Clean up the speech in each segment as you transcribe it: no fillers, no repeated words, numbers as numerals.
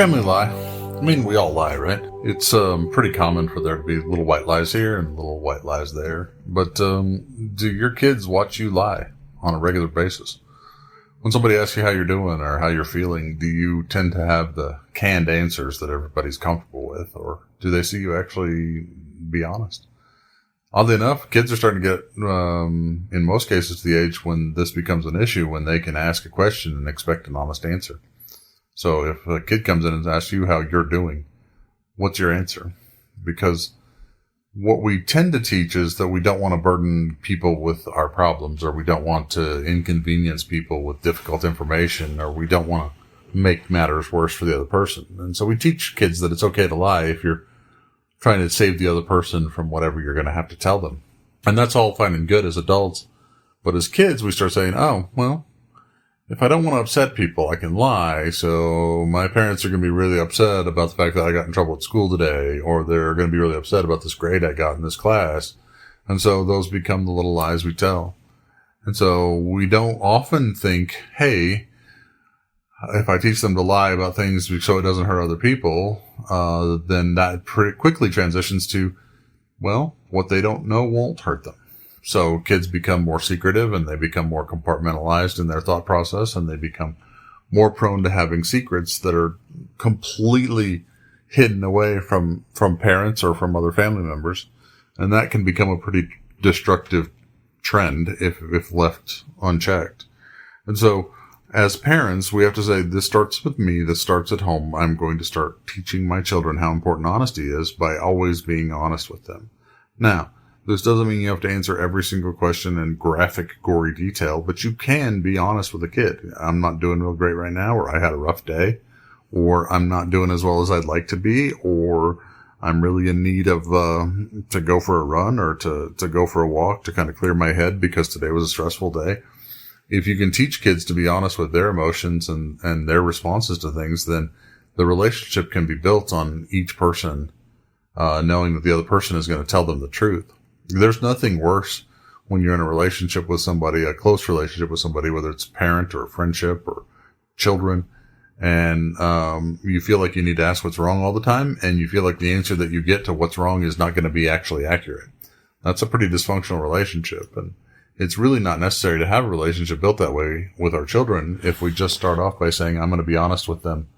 family lie? I mean, we all lie, right? It's pretty common for there to be little white lies here and little white lies there. But do your kids watch you lie on a regular basis? When somebody asks you how you're doing or how you're feeling, do you tend to have the canned answers that everybody's comfortable with? Or do they see you actually be honest? Oddly enough, kids are starting to get, in most cases, to the age when this becomes an issue, when they can ask a question and expect an honest answer. So if a kid comes in and asks you how you're doing, what's your answer? Because what we tend to teach is that we don't want to burden people with our problems, or we don't want to inconvenience people with difficult information, or we don't want to make matters worse for the other person. And so we teach kids that it's okay to lie if you're trying to save the other person from whatever you're going to have to tell them. And that's all fine and good as adults. But as kids, we start saying, oh, well, if I don't want to upset people, I can lie. So my parents are going to be really upset about the fact that I got in trouble at school today, or they're going to be really upset about this grade I got in this class. And so those become the little lies we tell. And so we don't often think, hey, if I teach them to lie about things so it doesn't hurt other people, then that pretty quickly transitions to, well, what they don't know won't hurt them. So kids become more secretive, and they become more compartmentalized in their thought process, and they become more prone to having secrets that are completely hidden away from parents or from other family members. And that can become a pretty destructive trend if left unchecked. And so as parents, we have to say, this starts with me, this starts at home. I'm going to start teaching my children how important honesty is by always being honest with them. Now, this doesn't mean you have to answer every single question in graphic, gory detail, but you can be honest with a kid. I'm not doing real great right now, or I had a rough day, or I'm not doing as well as I'd like to be, or I'm really in need of to go for a run or to go for a walk to kind of clear my head because today was a stressful day. If you can teach kids to be honest with their emotions and their responses to things, then the relationship can be built on each person knowing that the other person is going to tell them the truth. There's nothing worse when you're in a relationship with somebody, a close relationship with somebody, whether it's a parent or a friendship or children, and you feel like you need to ask what's wrong all the time, and you feel like the answer that you get to what's wrong is not going to be actually accurate. That's a pretty dysfunctional relationship, and it's really not necessary to have a relationship built that way with our children if we just start off by saying, I'm going to be honest with them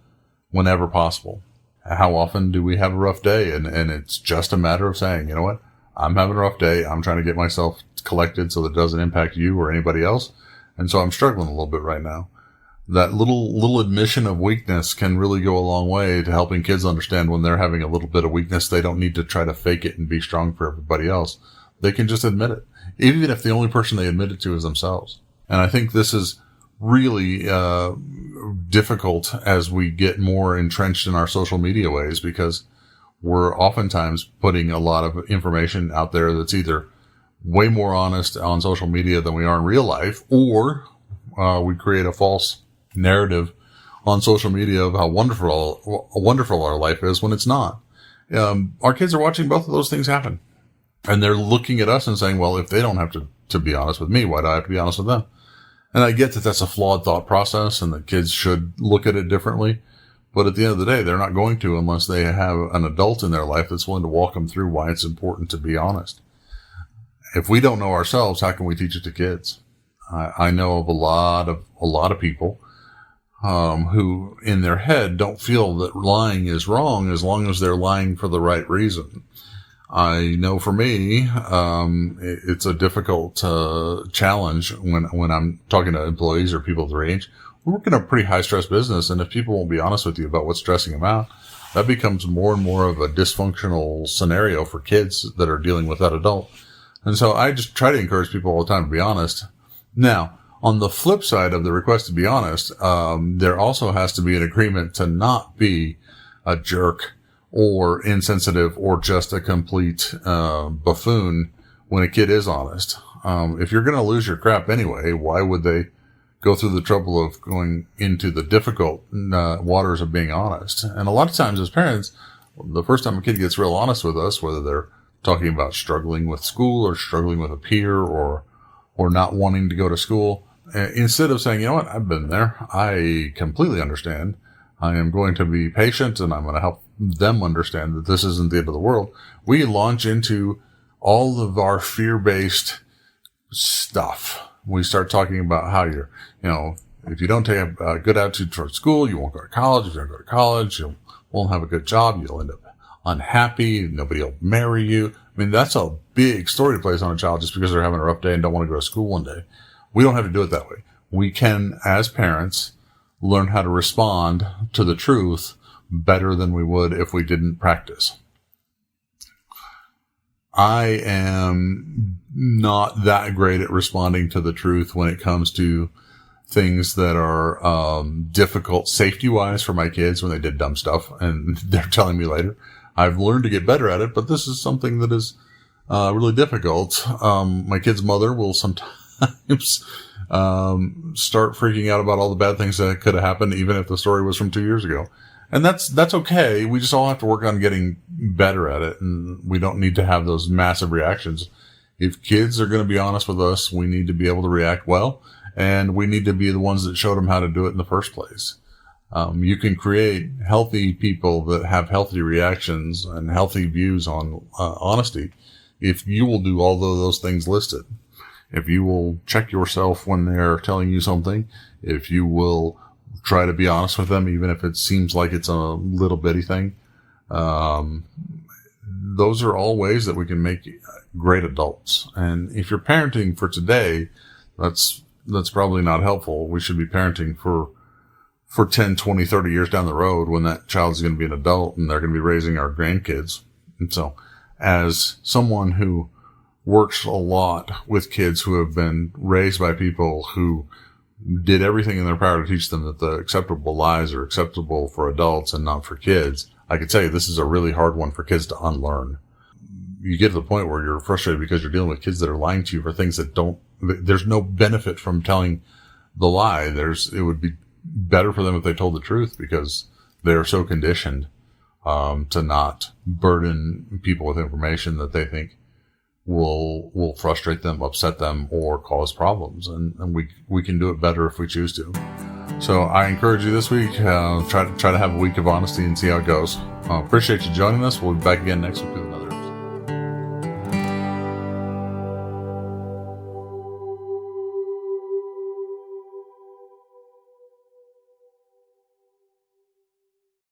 whenever possible. How often do we have a rough day? And it's just a matter of saying, you know what? I'm having a rough day. I'm trying to get myself collected so that it doesn't impact you or anybody else. And so I'm struggling a little bit right now. That little admission of weakness can really go a long way to helping kids understand when they're having a little bit of weakness. They don't need to try to fake it and be strong for everybody else. They can just admit it, even if the only person they admit it to is themselves. And I think this is really difficult as we get more entrenched in our social media ways, because we're oftentimes putting a lot of information out there that's either way more honest on social media than we are in real life, or we create a false narrative on social media of how wonderful our life is when it's not. Our kids are watching both of those things happen. And they're looking at us and saying, well, if they don't have to be honest with me, why do I have to be honest with them? And I get that that's a flawed thought process and that kids should look at it differently. But at the end of the day, they're not going to unless they have an adult in their life that's willing to walk them through why it's important to be honest. If we don't know ourselves, how can we teach it to kids? I know of a lot of people who in their head don't feel that lying is wrong as long as they're lying for the right reason. I know for me, it's a difficult challenge when I'm talking to employees or people their age. We work in a pretty high-stress business, and if people won't be honest with you about what's stressing them out, that becomes more and more of a dysfunctional scenario for kids that are dealing with that adult. And so I just try to encourage people all the time to be honest. Now, on the flip side of the request to be honest, there also has to be an agreement to not be a jerk or insensitive or just a complete buffoon when a kid is honest. If you're going to lose your crap anyway, why would they go through the trouble of going into the difficult waters of being honest? And a lot of times as parents, the first time a kid gets real honest with us, whether they're talking about struggling with school or struggling with a peer or not wanting to go to school, instead of saying, you know what, I've been there, I completely understand, I am going to be patient, and I'm going to help them understand that this isn't the end of the world. We launch into all of our fear-based stuff. We start talking about how if you don't take a good attitude towards school, you won't go to college. If you don't go to college, you won't have a good job. You'll end up unhappy. Nobody will marry you. I mean, that's a big story to place on a child just because they're having a rough day and don't want to go to school one day. We don't have to do it that way. We can, as parents, learn how to respond to the truth better than we would if we didn't practice. I am not that great at responding to the truth when it comes to things that are difficult safety-wise for my kids when they did dumb stuff, and they're telling me later. I've learned to get better at it, but this is something that is really difficult. My kid's mother will sometimes start freaking out about all the bad things that could have happened, even if the story was from 2 years ago. And that's okay. We just all have to work on getting better at it, and we don't need to have those massive reactions. If kids are going to be honest with us, we need to be able to react well, and we need to be the ones that showed them how to do it in the first place. You can create healthy people that have healthy reactions and healthy views on honesty if you will do all of those things listed. If you will check yourself when they're telling you something, if you will try to be honest with them, even if it seems like it's a little bitty thing, those are all ways that we can make great adults. And if you're parenting for today, that's probably not helpful. We should be parenting for 10, 20, 30 years down the road when that child's going to be an adult and they're going to be raising our grandkids. And so as someone who works a lot with kids who have been raised by people who did everything in their power to teach them that the acceptable lies are acceptable for adults and not for kids, I can tell you this is a really hard one for kids to unlearn. You get to the point where you're frustrated because you're dealing with kids that are lying to you for things that there's no benefit from telling the lie. It would be better for them if they told the truth because they're so conditioned to not burden people with information that they think will frustrate them, upset them, or cause problems. And we can do it better if we choose to. So I encourage you this week, try to have a week of honesty and see how it goes. Appreciate you joining us. We'll be back again next week.